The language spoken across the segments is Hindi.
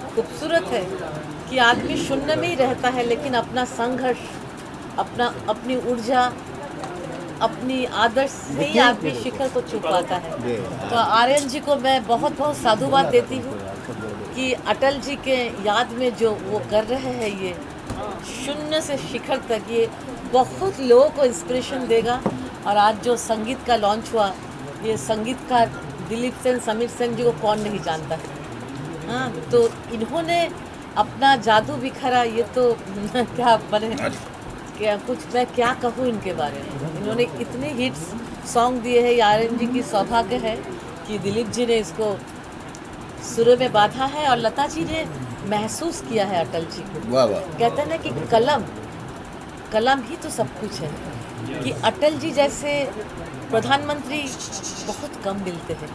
खूबसूरत है कि आदमी शून्य में ही रहता है, लेकिन अपना संघर्ष, अपनी ऊर्जा, अपनी आदर्श से ही आदमी शिखर को छू पाता है। तो आर्यन जी को मैं बहुत बहुत साधुवाद देती हूँ कि अटल जी के याद में जो वो कर रहे हैं, ये शून्य से शिखर तक, ये बहुत लोगों को इंस्पिरेशन देगा। और आज जो संगीत का लॉन्च हुआ, ये संगीतकार दिलीप सेन, समीर सेन जी को कौन नहीं जानता है। हाँ, तो इन्होंने अपना जादू बिखरा, ये तो क्या बने, क्या कुछ मैं क्या कहूँ इनके बारे में। इन्होंने इतने हिट्स सॉन्ग दिए हैं। आर्यन जी की सौभाग्य है कि दिलीप जी ने इसको सुरों में बांधा है और लता जी ने महसूस किया है अटल जी को। वाह वाह। कहते हैं ना कि कलम ही तो सब कुछ है, कि अटल जी जैसे प्रधानमंत्री बहुत कम मिलते हैं,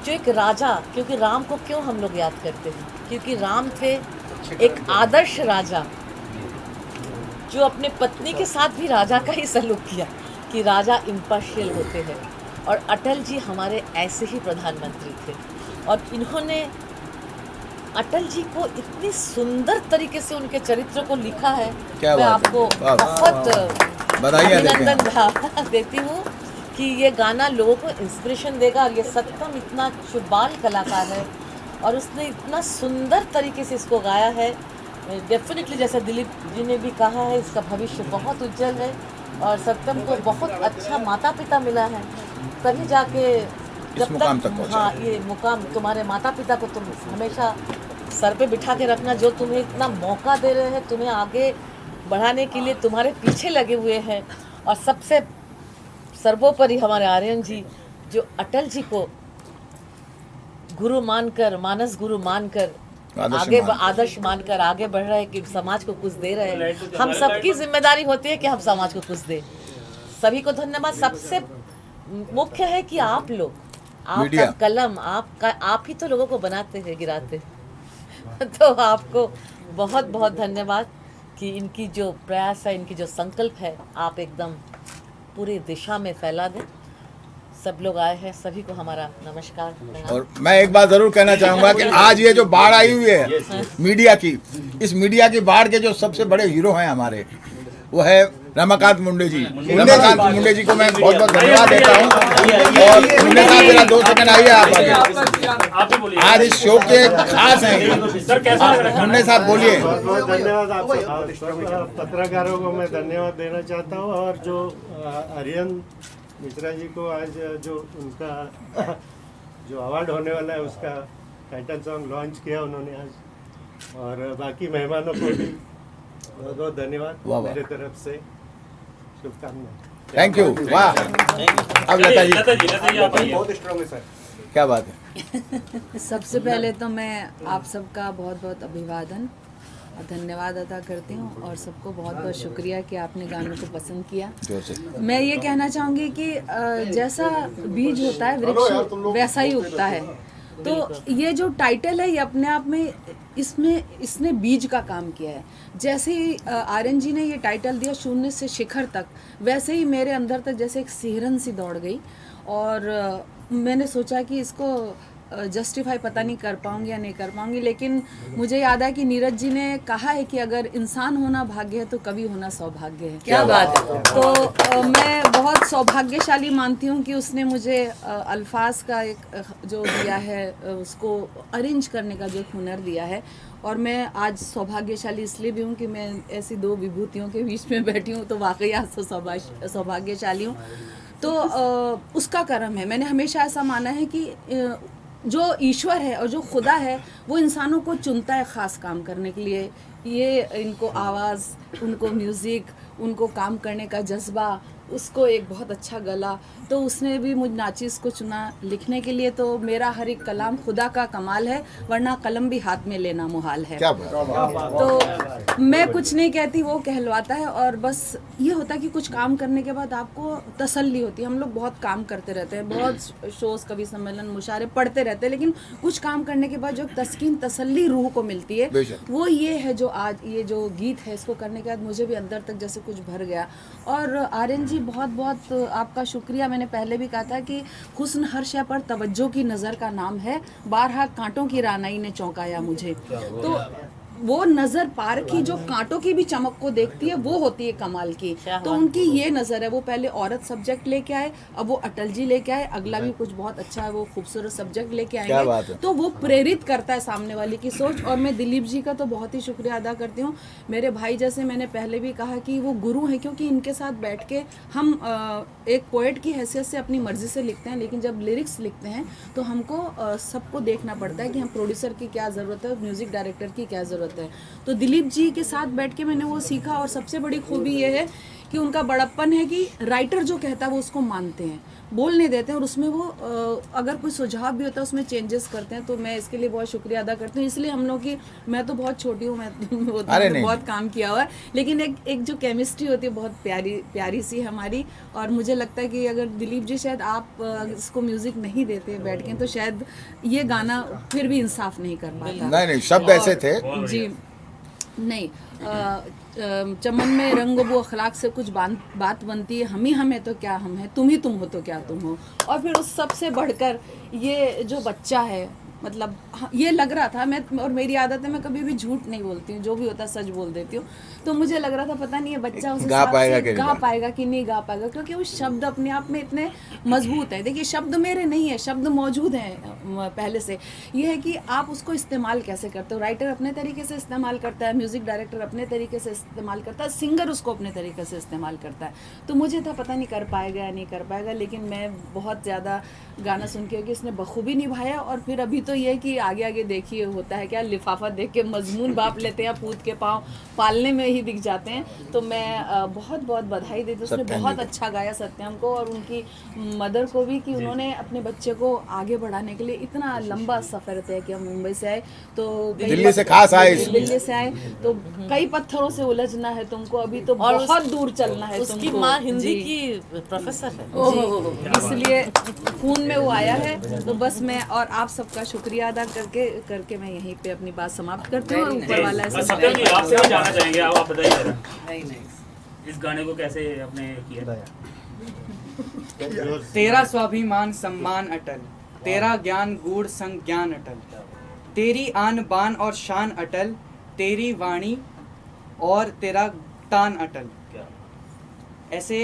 जो एक राजा, क्योंकि राम को क्यों हम लोग याद करते हैं, क्योंकि राम थे एक आदर्श राजा जो अपने पत्नी के साथ भी राजा का ही सलूक किया, कि राजा इम्पार्शियल होते हैं। और अटल जी हमारे ऐसे ही प्रधानमंत्री थे। और इन्होंने अटल जी को इतनी सुंदर तरीके से उनके चरित्र को लिखा है। मैं आपको बहुत अभिनंदन देती हूँ कि ये गाना लोगों को इंस्पिरेशन देगा। और ये सत्यम इतना शुबाल कलाकार है और उसने इतना सुंदर तरीके से इसको गाया है। डेफिनेटली जैसा दिलीप जी ने भी कहा है, इसका भविष्य बहुत उज्जवल है और सत्यम को बहुत अच्छा माता पिता मिला है, तभी जाके जब तक हाँ ये मुकाम, तुम्हारे माता पिता को तुम हमेशा सर पे बिठा के रखना, जो तुम्हें इतना मौका दे रहे हैं, तुम्हें आगे बढ़ाने के लिए तुम्हारे पीछे लगे हुए हैं। और सबसे सर्वोपरि हमारे आर्यन जी, जो अटल जी को गुरु मानकर, मानस गुरु मानकर, आदर्श मानकर आगे बढ़ रहे हैं, कि समाज को कुछ दे रहे हैं। हम सबकी जिम्मेदारी होती है कि हम समाज को कुछ दें। सभी को धन्यवाद। सबसे मुख्य है कि आप लोग, आपका कलम, आप ही तो लोगों को बनाते हैं, गिराते हैं। तो आपको बहुत बहुत धन्यवाद कि इनकी जो प्रयास है, इनकी जो संकल्प है, आप एकदम पूरी दिशा में फैला दें। सब लोग आए हैं, सभी को हमारा नमस्कार। और मैं एक बात जरूर कहना चाहूँगा कि आज ये जो बाढ़ आई हुई है मीडिया की, इस मीडिया की बाढ़ के जो सबसे बड़े हीरो हैं हमारे, वो है रमाकांत मुंडे जी। रमाकांत मुंडे जी को मैं बहुत बहुत धन्यवाद देता हूँ। और मुंडे साहब मेरा 2 सेकंड आइए आप आगे। आज इस शो के खास हैं मुंडे साहब, बोलिए। बहुत बहुत धन्यवाद आप पत्रकारों को मैं धन्यवाद देना चाहता हूँ। और जो आर्यन मिश्रा जी को आज जो उनका जो अवार्ड होने वाला है, उसका टाइटल सॉन्ग लॉन्च किया उन्होंने आज, और बाकी मेहमानों को भी बहुत बहुत धन्यवाद मेरे तरफ से, शुभकामनाएं। Thank you. वाह। अब लता जी बहुत स्ट्रांग है सर। क्या बात है। सबसे पहले तो मैं आप सबका बहुत बहुत अभिवादन और धन्यवाद अदा करती हूँ, और सबको बहुत बहुत शुक्रिया कि आपने गानों को पसंद किया। मैं ये कहना चाहूँगी कि जैसा बीज होता है वृक्ष वैसा ही उगता है। तो ये जो टाइटल है, ये अपने आप में इसने बीज का काम किया है। जैसे ही आर्यन जी ने ये टाइटल दिया शून्य से शिखर तक, वैसे ही मेरे अंदर तक जैसे एक सिहरन सी दौड़ गई। और मैंने सोचा कि इसको जस्टिफाई पता नहीं कर पाऊंगी या नहीं कर पाऊंगी, लेकिन मुझे याद है कि नीरज जी ने कहा है कि अगर इंसान होना भाग्य है तो कवि होना सौभाग्य है। क्या बात है। तो मैं बहुत सौभाग्यशाली मानती हूँ कि उसने मुझे अल्फाज का एक जो दिया है, उसको अरेंज करने का जो हुनर दिया है। और मैं आज सौभाग्यशाली इसलिए भी हूँ कि मैं ऐसी 2 विभूतियों के बीच में बैठी हूँ, तो वाकई आज तो सौभाग्यशाली हूँ। तो उसका कर्म है। मैंने हमेशा ऐसा माना है कि जो ईश्वर है और जो खुदा है, वो इंसानों को चुनता है ख़ास काम करने के लिए। ये इनको आवाज़, उनको म्यूज़िक, उनको काम करने का जज्बा, उसको एक बहुत अच्छा गला, तो उसने भी मुझ नाचिस को चुना लिखने के लिए। तो मेरा हर एक कलाम खुदा का कमाल है, वरना कलम भी हाथ में लेना मुहाल है। तो मैं कुछ नहीं कहती, वो कहलवाता है। और बस ये होता है कि कुछ काम करने के बाद आपको तसल्ली होती है। हम लोग बहुत काम करते रहते हैं, बहुत शोज़, कवि सम्मेलन, मुशायरे पढ़ते रहते हैं, लेकिन कुछ काम करने के बाद जो तस्कीन, तसल्ली रूह को मिलती है, वो ये है जो आज ये जो गीत है, इसको करने के बाद मुझे भी अंदर तक जैसे कुछ भर गया। और आर्यन जी जी बहुत बहुत आपका शुक्रिया। मैंने पहले भी कहा था कि हुस्न हर शय पर तवज्जो की नज़र का नाम है, बारहा कांटों की रानाई ने चौंकाया मुझे। तो वो नज़र पार की जो कांटों की भी चमक को देखती है, वो होती है कमाल की। तो उनकी ये नज़र है, वो पहले औरत सब्जेक्ट लेके आए, अब वो अटल जी लेके आए, अगला भी कुछ बहुत अच्छा है, वो खूबसूरत सब्जेक्ट लेके क्या बात आएंगे। है। तो वो प्रेरित करता है सामने वाले की सोच। और मैं दिलीप जी का तो बहुत ही शुक्रिया अदा करती हूँ। मेरे भाई जैसे, मैंने पहले भी कहा कि वो गुरु हैं, क्योंकि इनके साथ बैठ के हम एक पोएट की हैसियत से अपनी मर्जी से लिखते हैं, लेकिन जब लिरिक्स लिखते हैं तो हमको सबको देखना पड़ता है कि हम प्रोड्यूसर की क्या ज़रूरत है, म्यूज़िक डायरेक्टर की क्या ज़रूरत है। तो दिलीप जी के साथ बैठ के मैंने वो सीखा। और सबसे बड़ी खूबी ये है कि उनका बड़प्पन है कि राइटर जो कहता है वो उसको मानते हैं, बोल नहीं देते हैं, और उसमें वो अगर कोई सुझाव भी होता है उसमें चेंजेस करते हैं। तो मैं इसके लिए बहुत शुक्रिया अदा करती हूँ। इसलिए हम लोग की, मैं तो बहुत छोटी हूँ, मैं नहीं। बहुत काम किया हुआ है, लेकिन एक जो केमिस्ट्री होती है बहुत प्यारी सी हमारी। और मुझे लगता है कि अगर दिलीप जी शायद आप इसको म्यूज़िक नहीं देते बैठ के, तो शायद ये गाना फिर भी इंसाफ नहीं कर पाता। नहीं, शब्द ऐसे थे जी नहीं, चमन में रंग वो अखलाक से कुछ बात बनती है, हम ही हमें तो क्या हम हैं, तुम ही तुम हो तो क्या तुम हो। और फिर उस सबसे बढ़कर ये जो बच्चा है, मतलब ये लग रहा था, मैं, और मेरी आदत है मैं कभी भी झूठ नहीं बोलती हूँ, जो भी होता है सच बोल देती हूँ। तो मुझे लग रहा था पता नहीं ये बच्चा उस गा हिसाब पाएगा से कि नहीं गा पाएगा कि नहीं गा पाएगा, क्योंकि वो शब्द अपने आप में इतने मजबूत हैं। देखिए शब्द मेरे नहीं है, शब्द मौजूद हैं पहले से। ये है कि आप उसको इस्तेमाल कैसे करते हो। राइटर अपने तरीके से इस्तेमाल करता है, म्यूज़िक डायरेक्टर अपने तरीके से इस्तेमाल करता है, सिंगर उसको अपने तरीके से इस्तेमाल करता है। तो मुझे था पता नहीं कर पाएगा या नहीं कर पाएगा, लेकिन मैं बहुत ज़्यादा गाना सुन के कि इसने बखूबी निभाया। और फिर अभी तो ये है कि आगे आगे देखिए होता है क्या, लिफाफा देख के मजमून बाप लेते हैं, पूत के पाँव पालने में ही दिख जाते हैं। तो मैं बहुत बहुत बधाई देती हूँ, उसने बहुत अच्छा गाया सत्यम को, और उनकी मदर को भी, कि उन्होंने अपने बच्चे को आगे बढ़ाने के लिए इतना लंबा सफ़र तय किया। मुंबई से आए तो दिल्ली से खास आए, दिल्ली से आए तो कई पत्थरों से उलझना है तुमको, अभी तो बहुत दूर चलना है तुमको। उसकी माँ हिंदी की प्रोफेसर है, इसलिए खून में वो आया है। तो बस मैं और आप सबका शुक्रिया अदा करके मैं यहीं पे अपनी बात समाप्त करती हूँ। और ऊपर वाला ऐसा सत्यम जी आपसे भी जानना चाहेंगे, आप बताइए जरा इस गाने को कैसे आपने किया। तेरा स्वाभिमान सम्मान अटल, तेरा ज्ञान गूढ़ संज्ञान अटल, तेरी आन बान और शान अटल, तेरी वाणी और तेरा तान अटल। ऐसे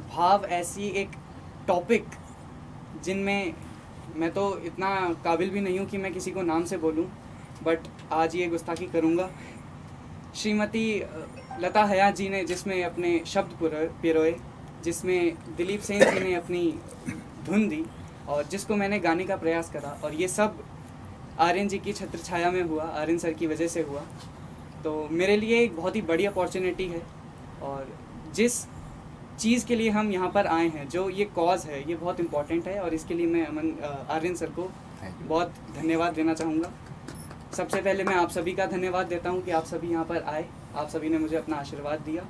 भाव, ऐसी एक टॉपिक जिनमें मैं तो इतना काबिल भी नहीं हूँ कि मैं किसी को नाम से बोलूँ, बट आज ये गुस्ताखी करूँगा। श्रीमती लता हयात जी ने जिसमें अपने शब्द पिरोए, जिसमें दिलीप सेन जी ने अपनी धुन दी, और जिसको मैंने गाने का प्रयास करा, और ये सब आर्यन जी की छत्र छाया में हुआ, आर्यन सर की वजह से हुआ। तो मेरे लिए एक बहुत ही बड़ी अपॉर्चुनिटी है, और जिस चीज़ के लिए हम यहाँ पर आए हैं, जो ये कॉज है, ये बहुत इम्पॉर्टेंट है, और इसके लिए मैं आर्यन सर को बहुत धन्यवाद देना चाहूँगा। सबसे पहले मैं आप सभी का धन्यवाद देता हूँ कि आप सभी यहाँ पर आए, आप सभी ने मुझे अपना आशीर्वाद दिया।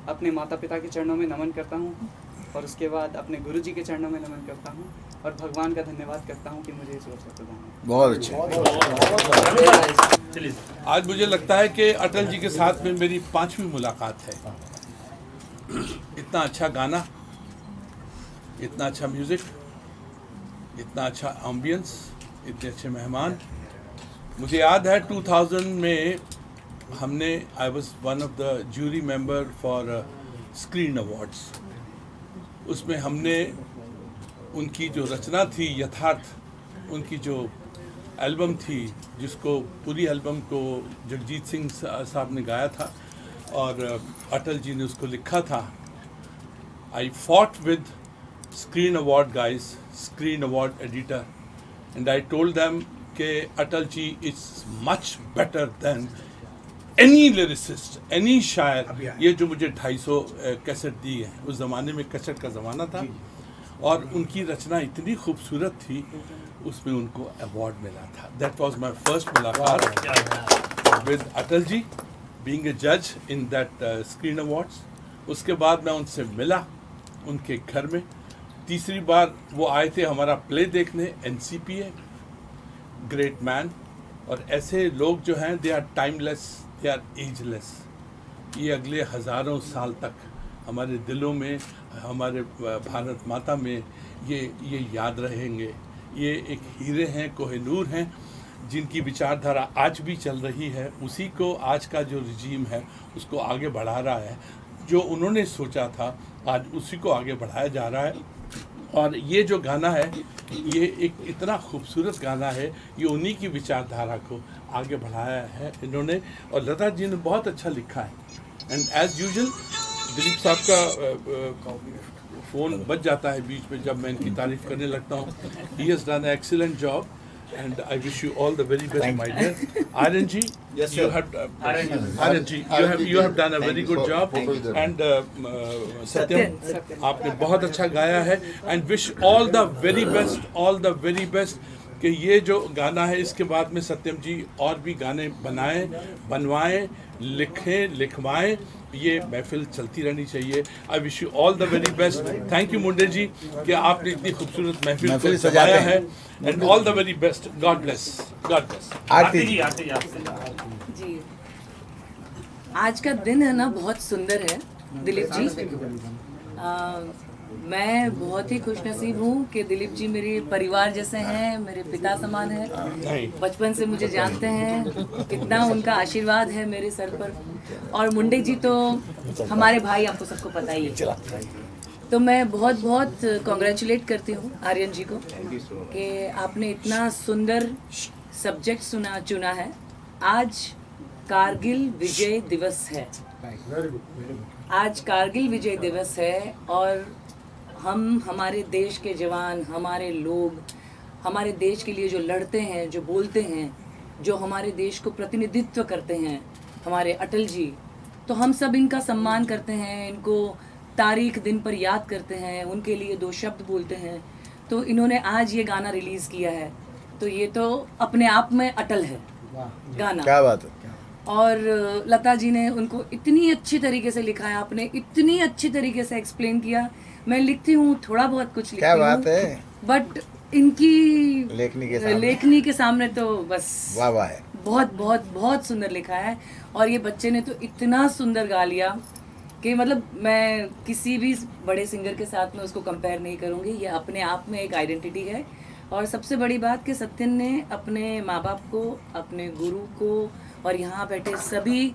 अपने माता पिता के चरणों में नमन करता हूँ, और उसके बाद अपने गुरु जी के चरणों में नमन करता हूँ, और भगवान का धन्यवाद करता हूँ कि मुझे इस अवसर प्रदान किया। बहुत अच्छा। आज मुझे लगता है कि अटल जी के साथ में मेरी 5वीं मुलाकात है। इतना अच्छा गाना, इतना अच्छा म्यूज़िक, इतना अच्छा एम्बियंस, इतने अच्छे मेहमान। मुझे याद है 2000 में हमने, I was one of the jury member for screen awards. उसमें हमने उनकी जो रचना थी यथार्थ, उनकी जो एल्बम थी, जिसको पूरी एल्बम को जगजीत सिंह साहब ने गाया था और अटल जी ने उसको लिखा था। I fought with screen award guys, screen award editor, and I told them कि Atal ji is much better than any lyricist, any शायर। ये जो मुझे 250 कैसेट दी है, उस ज़माने में कैसेट का ज़माना था, और उनकी रचना इतनी खूबसूरत थी, उसमें उनको अवार्ड मिला था। दैट वाज माय फर्स्ट मुलाकात with Atal ji, being a जज इन दैट स्क्रीन अवार्ड्स। उसके बाद मैं उनसे मिला उनके घर में। तीसरी बार वो आए थे हमारा प्ले देखने, NCPA, ग्रेट मैन। और ऐसे लोग जो हैं, they are timeless, they are ageless. ये अगले हज़ारों साल तक हमारे दिलों में हमारे भारत माता में ये याद रहेंगे। ये एक हीरे हैं, कोहिनूर हैं, जिनकी विचारधारा आज भी चल रही है। उसी को आज का जो रिजीम है उसको आगे बढ़ा रहा है। जो उन्होंने सोचा था आज उसी को आगे बढ़ाया जा रहा है। और ये जो गाना है ये एक इतना खूबसूरत गाना है, ये उन्हीं की विचारधारा को आगे बढ़ाया है इन्होंने। और लता जी ने बहुत अच्छा लिखा है। एंड एज यूजुअल दिलीप साहब का फ़ोन बज जाता है बीच में जब मैं इनकी तारीफ़ करने लगता हूँ। He has done excellent job and I wish you all the very best, my dear. Aryan ji, Yes, you sir. have Aryan ji, you have done a very good job. And Satyam, आपने बहुत अच्छा गाया है। And wish all the very best कि ये जो गाना है इसके बाद में सत्यम जी और भी गाने बनवाएं, लिखवाएं। ये महफिल चलती रहनी चाहिए। I wish you all the very best. Thank you Munde ji कि आपने इतनी खूबसूरत महफिल को सजाया है। And all the very best. God bless. Aarti ji. Aarti ji ji, आज का दिन है ना बहुत सुंदर है दिलीप जी। मैं बहुत ही खुशनसीब हूँ कि दिलीप जी मेरे परिवार जैसे हैं, मेरे पिता समान हैं। बचपन से मुझे जानते हैं, कितना उनका आशीर्वाद है मेरे सर पर। और मुंडे जी तो हमारे भाई, आपको सबको पता ही है। तो मैं बहुत बहुत कॉन्ग्रेचुलेट करती हूँ आर्यन जी को कि आपने इतना सुंदर सब्जेक्ट चुना है। आज कारगिल विजय दिवस है। आज कारगिल विजय दिवस है और हम हमारे देश के जवान, हमारे लोग, हमारे देश के लिए जो लड़ते हैं, जो बोलते हैं, जो हमारे देश को प्रतिनिधित्व करते हैं, हमारे अटल जी, तो हम सब इनका सम्मान करते हैं, इनको तारीख दिन पर याद करते हैं, उनके लिए 2 शब्द बोलते हैं। तो इन्होंने आज ये गाना रिलीज़ किया है, तो ये तो अपने आप में अटल है गाना। क्या बात है। और लता जी ने उनको इतनी अच्छी तरीके से लिखा है, आपने इतनी अच्छी तरीके से एक्सप्लेन किया। मैं लिखती हूँ, थोड़ा बहुत कुछ लिखती हूँ, क्या बात है। बट इनकी लेखनी के सामने तो बस वाह वाह है। बहुत बहुत बहुत सुंदर लिखा है। और ये बच्चे ने तो इतना सुंदर गा लिया कि मतलब मैं किसी भी बड़े सिंगर के साथ में उसको कंपेयर नहीं करूँगी। ये अपने आप में एक आइडेंटिटी है। और सबसे बड़ी बात कि सत्यन ने अपने माँ बाप को, अपने गुरु को और यहाँ बैठे सभी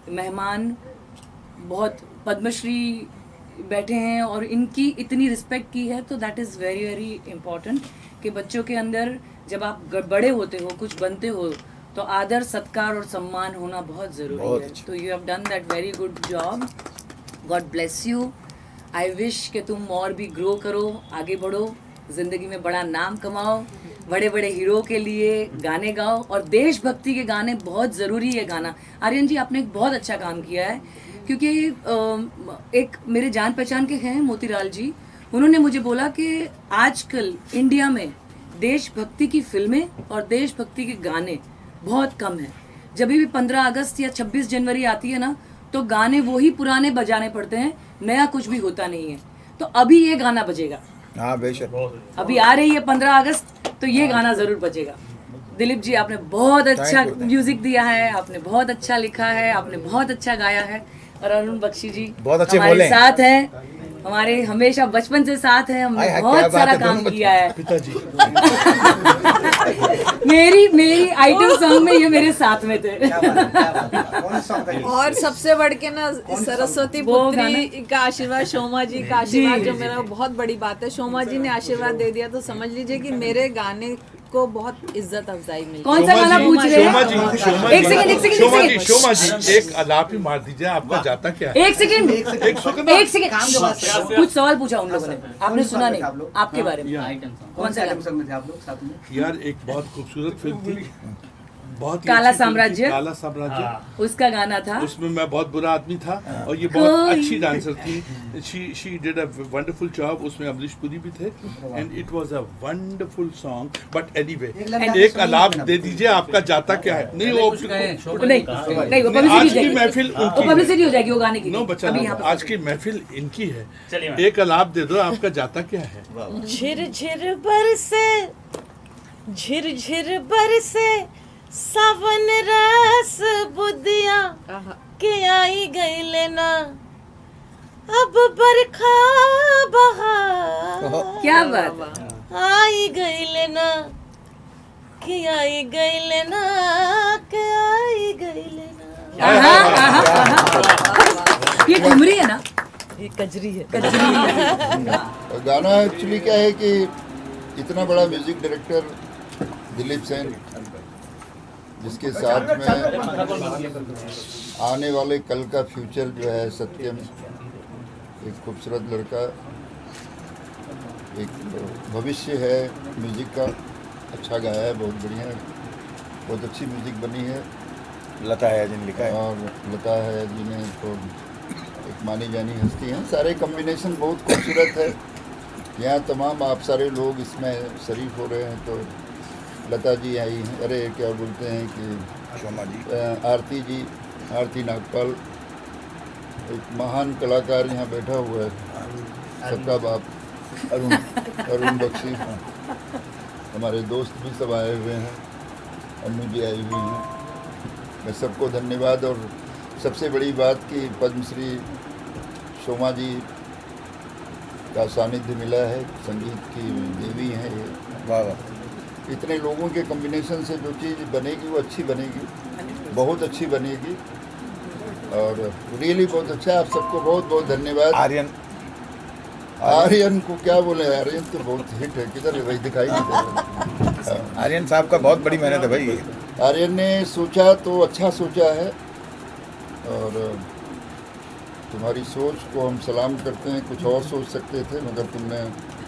मेहमान, बहुत पद्मश्री बैठे हैं और इनकी इतनी रिस्पेक्ट की है। तो that is very very important कि बच्चों के अंदर जब आप बड़े होते हो, कुछ बनते हो, तो आदर, सत्कार और सम्मान होना बहुत ज़रूरी है। तो you have done that very good job. God bless you. I wish कि तुम और भी ग्रो करो, आगे बढ़ो, ज़िंदगी में बड़ा नाम कमाओ, बड़े बड़े हीरो के लिए गाने गाओ। और देशभक्ति के गाने बहुत ज़रूरी है गाना। आर्यन जी, आपने एक बहुत अच्छा काम किया है, क्योंकि एक मेरे जान पहचान के हैं मोतीलाल जी, उन्होंने मुझे बोला कि आजकल इंडिया में देशभक्ति की फिल्में और देशभक्ति के गाने बहुत कम हैं। जब भी 15 अगस्त या 26 जनवरी आती है ना, तो गाने वही पुराने बजाने पड़ते हैं, नया कुछ भी होता नहीं है। तो अभी ये गाना बजेगा। हाँ बेशक। अभी आ रही है 15 अगस्त, तो ये गाना ज़रूर बजेगा। दिलीप जी, आपने बहुत अच्छा म्यूजिक दिया है, आपने बहुत अच्छा लिखा है, आपने बहुत अच्छा गाया है। और अरुण बख्शी जी बहुत अच्छे हमारे बोले। साथ हैं, हमारे हमेशा बचपन से साथ हैं, हमने बहुत सारा काम किया है। पिताजी मेरी आइटम सॉन्ग में ये मेरे साथ में थे। और सबसे बढ़ के ना सरस्वती पुत्री का आशीर्वाद, शोमा जी का आशीर्वाद, जो मेरा बहुत बड़ी बात है। शोमा जी ने आशीर्वाद दे दिया तो समझ लीजिए कि मेरे गाने को बहुत इज्जत अफजाई मिली। कौन सा गाना पूछ रहे हैं? एक सेकंड शोमा जी एक अलाप ही मार दीजिए। आपका जाता क्या है? एक सेकंड कुछ सवाल पूछा उन लोगों ने, आपने सुना नहीं, आपके बारे में। कौन सा गाना? यार एक बहुत खूबसूरत फिल्म थी, बहुत ही काला अच्छी फिल्म थी, साम्राज्य। काला साम्राज्य, उसका गाना था। उसमें मैं बहुत बुरा आदमी था और ये बहुत अच्छी डांसर थी। She did a wonderful job. उसमें अमरीश पुरी भी थे and it was a wonderful song. But anyway, एक अलाप दे दीजिए। आपका जाता क्या है? नहीं वो नहीं, वो आज की महफिल उनकी पब्लिसिटी हो जाएगी वो गाने की। नो बच्चा, अभी यहाँ पर आज की महफिल इनकी है। चलिए एक अलाप दे दो। आपका जाता क्या है? झिरझिर बरसे, झिरझिर बरसे सावन रस बुदिया के आई गई लेना, अब बरखा बहार क्या बात आई गई लेना कि आई गई लेना कि आई गई लेना। ये ठुमरी है ना, ये कजरी है। गाना एक्चुअली क्या है कि इतना बड़ा म्यूजिक डायरेक्टर दिलीप सेन, जिसके साथ में आने वाले कल का फ्यूचर जो है सत्यम, एक खूबसूरत लड़का, एक भविष्य है म्यूजिक का, अच्छा गाया है, बहुत बढ़िया, बहुत अच्छी म्यूजिक बनी है। लता है जिन लिखा है और लता है जिन्हें तो एक मानी जानी हस्ती हैं। सारे कॉम्बिनेशन बहुत खूबसूरत है। यहाँ तमाम आप सारे लोग इसमें शरीफ हो रहे हैं। तो लता जी आई हैं, अरे क्या बोलते हैं कि शोमा जी, आरती जी, आरती नागपाल, एक महान कलाकार यहाँ बैठा हुआ है, सबका बाप अरुण बख्शी, हमारे दोस्त भी सब आए हुए हैं, अन्नू जी आई हुई हैं। मैं सबको धन्यवाद। और सबसे बड़ी बात कि पद्मश्री शोमा जी का सानिध्य मिला है, संगीत की देवी हैं ये। वाह वाह। इतने लोगों के कॉम्बिनेशन से जो चीज़ बनेगी वो अच्छी बनेगी, बहुत अच्छी बनेगी और रियली बहुत अच्छा। आप सबको बहुत बहुत धन्यवाद। आर्यन को क्या बोले, आर्यन तो बहुत हिट है, किधर है भाई, दिखाई नहीं दे रहा। आर्यन साहब का बहुत बड़ी मेहनत है भाई। आर्यन ने सोचा तो अच्छा सोचा है और तुम्हारी सोच को हम सलाम करते हैं। कुछ और सोच सकते थे मगर तुमने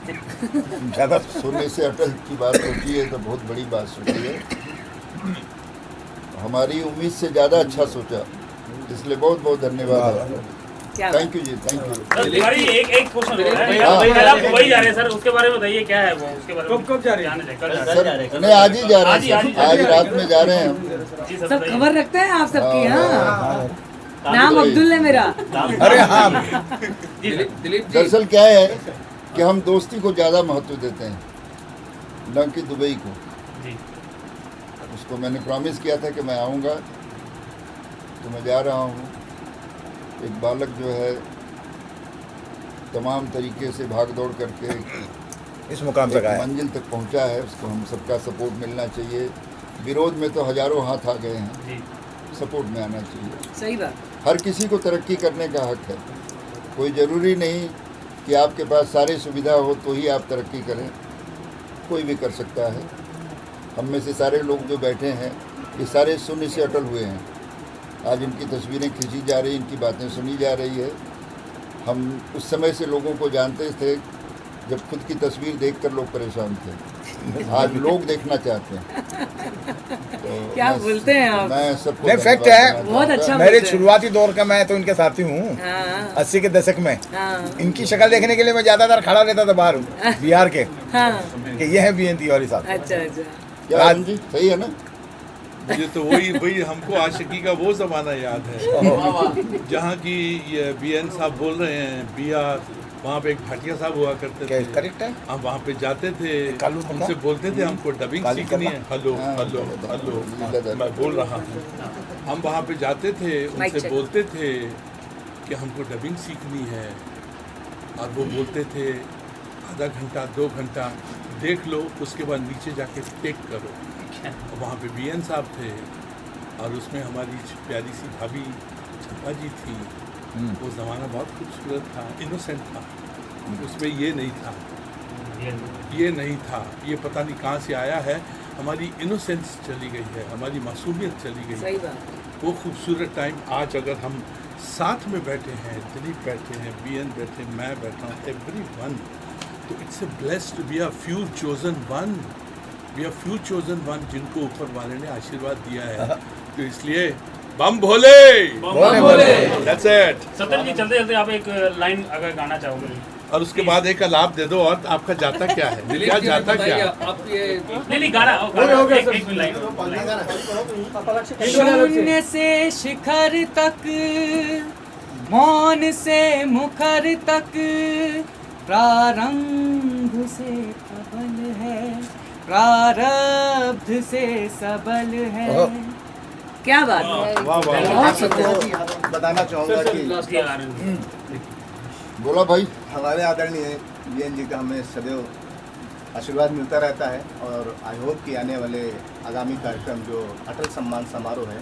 ज़्यादा सोने से अटल की बात सोची है तो बहुत बड़ी बात सोची है। हमारी उम्मीद से ज़्यादा अच्छा सोचा, इसलिए बहुत बहुत धन्यवाद। Thank you ji, thank you. Tiwari एक क्वेश्चन हो रहा है, आप दुबई जा रहे हैं सर, उसके बारे में बताइए क्या है वो, उसके बारे में कब जा रहे हैं? सर नहीं, आज ही जा रहे हैं सर, आज रात में जा रहे हैं हम। सब खबर रखते हैं आप सबकी। हाँ, नाम अब्दुल है मेरा। अरे हाँ, दरअसल क्या है कि हम दोस्ती को ज़्यादा महत्व देते हैं, न कि दुबई को। उसको मैंने प्रॉमिस किया था कि मैं आऊँगा, तो मैं जा रहा हूँ। एक बालक जो है तमाम तरीके से भाग दौड़ करके इस मुकाम तक आया, मंजिल तक पहुंचा है, उसको हम सबका सपोर्ट मिलना चाहिए। विरोध में तो हजारों हाथ आ गए हैं, सपोर्ट में आना चाहिए। सही बात। हर किसी को तरक्की करने का हक है। कोई ज़रूरी नहीं कि आपके पास सारी सुविधा हो तो ही आप तरक्की करें, कोई भी कर सकता है। हम में से सारे लोग जो बैठे हैं ये सारे शून्य से अटल हुए हैं। आज इनकी तस्वीरें खींची जा रही, इनकी बातें सुनी जा रही है। हम उस समय से लोगों को जानते थे जब खुद की तस्वीर देखकर लोग परेशान थे, आज लोग देखना चाहते हैं। तो क्या बोलते हैं आप? मैं सबको नहीं, फैक्ट है। बहुत अच्छा मेरे बोलते हैं। शुरुआती दौर का मैं तो इनके साथी हूँ। हाँ, 80 के दशक में हाँ, इनकी शक्ल देखने के लिए मैं ज्यादातर खड़ा रहता था बाहर बिहार के, हाँ। कि ये है बीएन तिवारी साहब। अच्छा अच्छा। क्या राज जी सही है ना? मुझे तो वही हमको आशिकी का वो ज़माना याद है जहाँ की ये बीएन साहब बोल रहे हैं, बिहार, वहाँ पे एक भाटिया साहब हुआ करते थे। करेक्ट है। हम वहाँ पे जाते थे, उनसे बोलते थे हमको डबिंग सीखनी है। हेलो हेलो हेलो, मैं बोल रहा हूँ। हम वहाँ पे जाते थे, उनसे बोलते थे कि हमको डबिंग सीखनी है, और वो बोलते थे आधा घंटा 2 घंटा देख लो, उसके बाद नीचे जाके टेक करो। वहाँ पे बीएन साहब थे और उसमें हमारी प्यारी सी भाभी छप्पा जी थी। वो ज़माना बहुत खूबसूरत था, इनोसेंट था। उसमें ये नहीं था, ये नहीं था, ये पता नहीं कहाँ से आया है। हमारी इनोसेंस चली गई है, हमारी मासूमियत चली गई है। वो खूबसूरत टाइम आज अगर हम साथ में बैठे हैं, दिलीप बैठे हैं, बीएन बैठे, मैं बैठा हूँ, एवरीवन, तो it's a blessed. We are few chosen one, we are few chosen one, जिनको ऊपर वाले ने आशीर्वाद दिया है। तो इसलिए बम भोले, दैट्स इट। सत्यम जी, चलते चलते आप एक लाइन अगर गाना चाहोगे, और उसके बाद एक अलाप दे दो। और आपका जाता क्या है? क्या जाता क्या? नहीं गाना एक लाइन। शून्य से शिखर तक, मौन से मुखर तक, प्रारंभ से प्रबल है, प्रारब्ध से सबल है। क्या बात है। वाह वाह। बहुत सुंदर। बताना चाहूँगा कि बोला भाई। हमारे आदरणीय बीएन जी का हमें सदैव आशीर्वाद मिलता रहता है और आई होप कि आने वाले आगामी कार्यक्रम जो अटल सम्मान समारोह है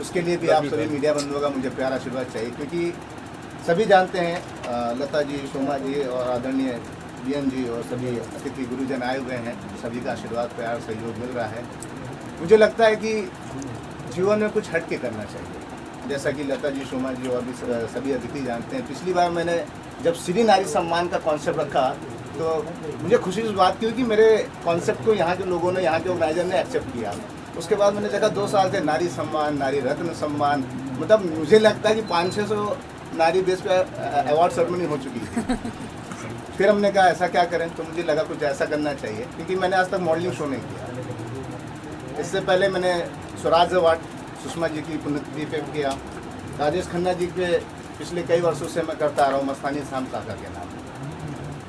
उसके लिए भी आप सभी मीडिया बंधुओं का मुझे प्यार आशीर्वाद चाहिए, क्योंकि सभी जानते हैं लता जी, शोमा जी और आदरणीय बीएन जी और सभी अतिथि गुरुजन आए हुए हैं, सभी का आशीर्वाद, प्यार, सहयोग मिल रहा है। मुझे लगता है कि जीवन में कुछ हट के करना चाहिए, जैसा कि लता जी, शोमा जी और भी सभी अतिथि जानते हैं। पिछली बार मैंने जब श्री नारी सम्मान का कॉन्सेप्ट रखा तो मुझे खुशी इस बात की हुई कि मेरे कॉन्सेप्ट को यहाँ के लोगों ने, यहाँ के ऑर्गेनाइजर ने एक्सेप्ट किया। उसके बाद मैंने देखा 2 साल से नारी सम्मान, नारी रत्न सम्मान, मतलब मुझे लगता है कि 500-600 नारी बेस पे अवार्ड सेरेमनी हो चुकी है। फिर हमने कहा ऐसा क्या करें, तो मुझे लगा कुछ ऐसा करना चाहिए, क्योंकि मैंने आज तक मॉडलिंग शो नहीं किया। इससे पहले मैंने स्वराज अवार्ड सुषमा जी की पुण्यतिथि पे किया, राजेश खन्ना जी के पिछले कई वर्षों से मैं करता आ रहा हूँ मस्तानी शाम काका के नाम।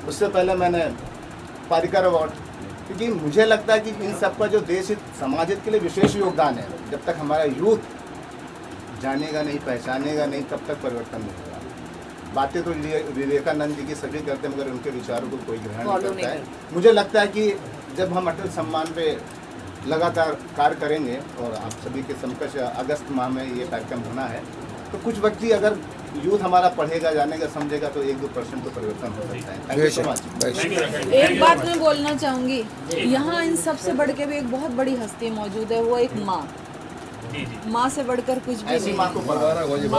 उससे पहले मैंने पारिकर अवार्ड, क्योंकि मुझे लगता है कि इन सब का जो देश हित, समाज हित के लिए विशेष योगदान है। जब तक हमारा यूथ जानेगा नहीं, पहचानेगा नहीं, तब तक परिवर्तन नहीं होगा। बातें तो विवेकानंद जी की सभी करते हैं, मगर उनके विचारों को कोई ग्रहण नहीं करता है। मुझे लगता है कि जब हम अटल सम्मान पे लगातार कार्य करेंगे और आप सभी के समकक्ष अगस्त माह में ये कार्यक्रम होना है, तो कुछ व्यक्ति अगर यूथ हमारा पढ़ेगा, जानेगा, समझेगा तो 1-2% तो परिवर्तन हो सकता है। Thank you so much. एक बात मैं बोलना चाहूँगी, यहाँ इन सबसे बढ़ के भी एक बहुत बड़ी हस्ती मौजूद है, वो एक माँ। माँ से बढ़कर कुछ भी ऐसी नहीं। माँ को परवाना मैं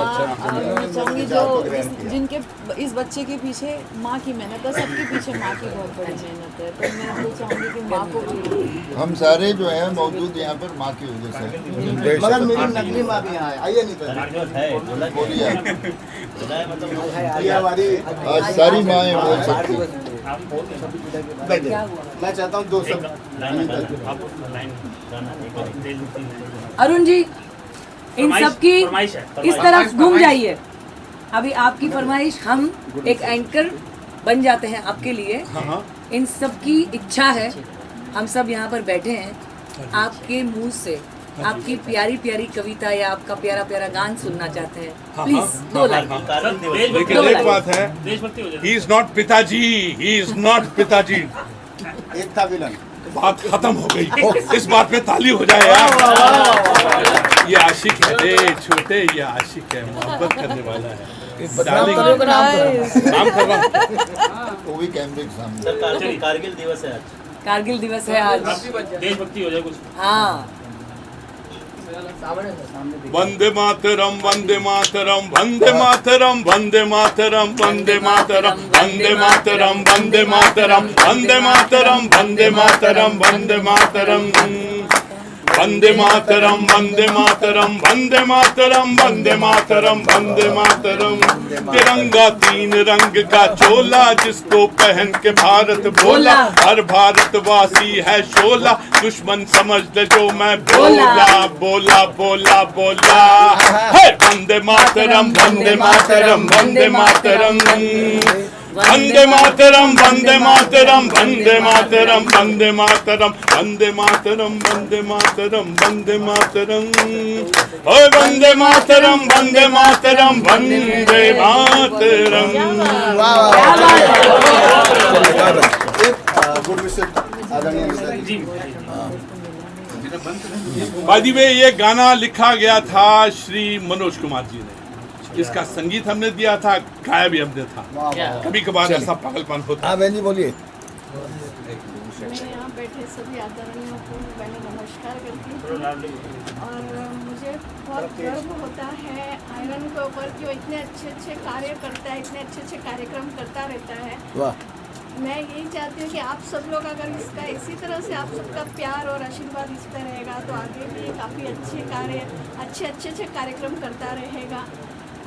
चाहूँगी जो जिनके इस बच्चे के पीछे माँ की मेहनत है, सबके पीछे माँ की बहुत बड़ी मेहनत है। तो मैं तो चाहूँगी कि माँ को भी, हम सारे जो हैं मौजूद यहाँ पर माँ की वजह से। मगर मेरी नकली माँ भी यहाँ है, आइए नहीं तो बोलिए, ये हमारी आज सारी माएँ बोल सकती हैं। मैं चाहता हूँ 2 शब्द। अरुण जी, इन सब की इस तरफ घूम जाइए। अभी आपकी फरमाइश, हम एक एंकर बन जाते हैं आपके लिए। इन सब की इच्छा है, हम सब यहाँ पर बैठे हैं, आपके मुंह से आपकी प्यारी प्यारी कविता या आपका प्यारा प्यारा गान सुनना चाहते हैं। Please 2 line. लेकिन एक बात है, ही इज नॉट पिताजी, ही इज नॉट पिताजी। एक था विलन, बात खत्म हो गई। इस बात पे ताली हो जाए यार। ये आशिक है, ये छोटे, ये आशिक है, मोहब्बत करने वाला है। नाम कर रहा हूँ। वो भी कैमरे के सामने। कारगिल दिवस है आज। कारगिल दिवस है आज। देशभक्ति हो जाए कुछ। हाँ, वंदे मातरम, वंदे मातरम, वंदे मातरम, वंदे मातरम, वंदे मातरम, वंदे मातरम, वंदे मातरम, वंदे मातरम, वंदे मातरम, वंदे मातरम, वंदे मातरम, वंदे मातरम, वंदे मातरम, वंदे मातरम, वंदे मातरम। तिरंगा 3 रंग का चोला, जिसको पहन के भारत बोला, हर भारतवासी है शोला, दुश्मन समझ ले जो मैं बोला, बोला बोला बोला। वंदे मातरम, वंदे मातरम, वंदे मातरम, वंदे मातरम, वंदे मातरम, वंदे मातरम, वंदे मातरम, वंदे मातरम, वंदे मातरम, वंदे मातरम, ओए वंदे मातरम, वंदे मातरम, वंदे मातरम। गुड विशेष आदरणीय जी। बाय द वे, ये गाना लिखा गया था श्री मनोज कुमार जी ने। इसका संगीत हमने दिया था, गाया भी हमने था। कभी कभार ऐसा पागलपन होता है। हाँ बहन जी बोलिए। मैं यहाँ बैठे सभी आदरणीयों को पहले नमस्कार करती हूँ और मुझे बहुत गर्व होता है आयरन के ऊपर कि वो इतने अच्छे कार्य करता है, इतने अच्छे कार्यक्रम करता रहता है। वाह। मैं यही चाहती हूँ कि आप सब लोग अगर इसका इसी तरह से आप सबका प्यार और आशीर्वाद इस पर रहेगा तो आगे भी काफ़ी अच्छे कार्यक्रम करता रहेगा।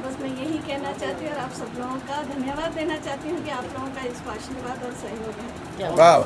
बस मैं यही कहना चाहती हूँ और आप सब लोगों का धन्यवाद देना चाहती हूँ कि आप लोगों का इसको आशीर्वाद और सहयोग है। वाह।